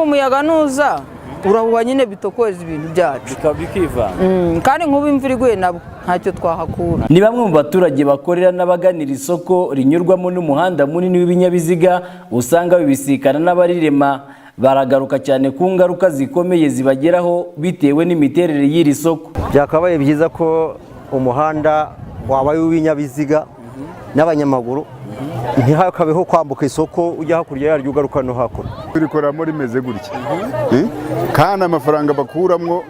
umuyaga nuza urahuha nyine bitokoza ibintu byacu bikivanga kandi nk'ubu imvura iguye nabwo ntacyo twahakura. Ni bamwe mu baturage bakorera n'abaganira isoko rinyurwamo n'umuhanda munini w'ibinyabiziga usanga bibisikana n'abarirema. Baragaruka cyane ku ngaruka zikomeye zibageraho bitewe n'imiterere y'iri soko. Byakabaye byiza ko umuhanda wabaye w'ibinyabiziga n'abanyamaguru ntihakabeho kwambuka isoko ujya hakurya yaryo ugaruka no hakuno. Turikoramo rimeze gutya kandi amafaranga bakuramwo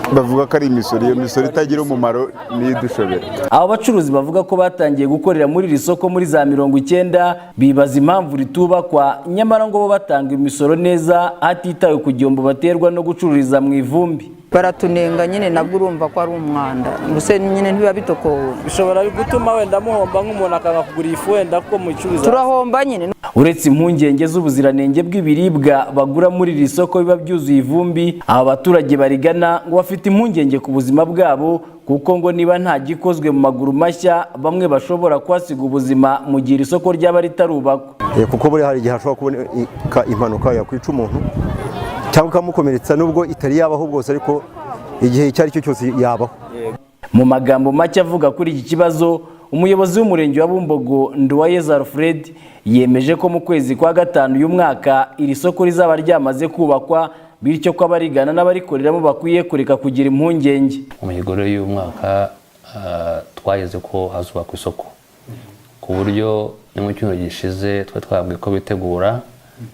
bavuga ko ari imisoro, iyo misoro itagira umumaro nidushobera. Abo bacuruzi bavuga ko batangiye gukorera muri iri soko muri za 90 bibaza impamvu ritubakwa, nyamara ngo bo batanga imisoro neza hatitawe ku gihombo baterwa no gucururiza mu ivumbi. Baratunenga nyine nabwo urumva ko ari umwanda, mbese nyine ntibiba bitokowe. Bishobora gutuma wenda muhomba nk'umuntu akanga kugura ifu wenda ko mucuruza. Turahomba nyine. Uretse impungenge z'ubuziranenge bw'ibiribwa bagura muri iri soko biba byuzuye ivumbi, aba baturage barigana ngo bafite impungenge ku buzima bwabo kuko ngo niba nta gikozwe mu maguru mashya bamwe bashobora kwasiga ubuzima mu gihe isoko ryaba ritarubakwa. Kuko buri hari igihe hashobora kuboneka impanuka yakwica umuntu cyangwa ikamukomeretsa nubwo itari yabaho bwose, ariko igihe icyo ari cyo cyose yabaho. Mu magambo make avuga kuri iki kibazo, umuyobozi w'umurenge wa Bumbogo Nduwayeza Alfred yemeje ko mu kwezi kwa gatanu uyu mwaka iri soko rizaba ryamaze kubakwa, bityo ko abarigana n'abarikoreramo bakwiye kureka kugira impungenge. Umuhigo y'uyu mwaka twageze ko hazubakwa isoko ku buryo mu cyumweru gishize twabwiye ko bitegura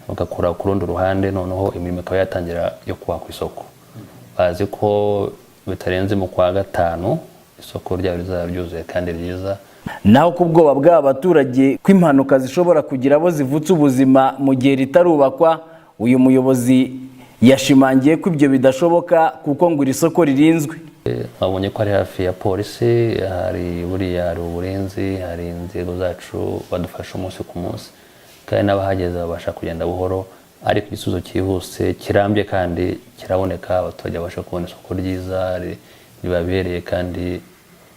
bagakora ku rundi ruhande, noneho imirimo ikaba yatangira yo kubaka isoko. Bazi ko bitarenze mu kwa gatanu isoko ryabo rizaba ryuzuye kandi ryiza. Naho ku bwoba bw'aba baturage ko impanuka zishobora kugira abo zivutse ubuzima mu gihe ritarubakwa, uyu muyobozi yashimangiye ko ibyo bidashoboka kuko ngo iri soko ririnzwe. Babonye ko ari hafi ya polisi, hari buriya hari uburinzi, hari inzego zacu badufasha umunsi ku munsi, kandi n'abahageze babasha kugenda buhoro, ariko igisubizo cyihuse kirambye kandi kiraboneka, abaturage babasha kubona isoko ryiza ribabereye kandi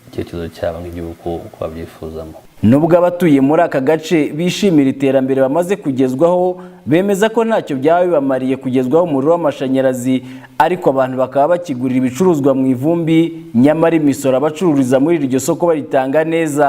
icyerekezo cyabo nk'igihugu uko babyifuzamo. Nubwo abatuye muri aka gace bishimira iterambere bamaze kugezwaho, bemeza ko ntacyo byaba bibamariye kugezwaho umuriro w'amashanyarazi, ariko abantu bakaba bakigurira ibicuruzwa mu ivumbi, nyamara imisoro abacururiza muri iryo soko baritanga neza.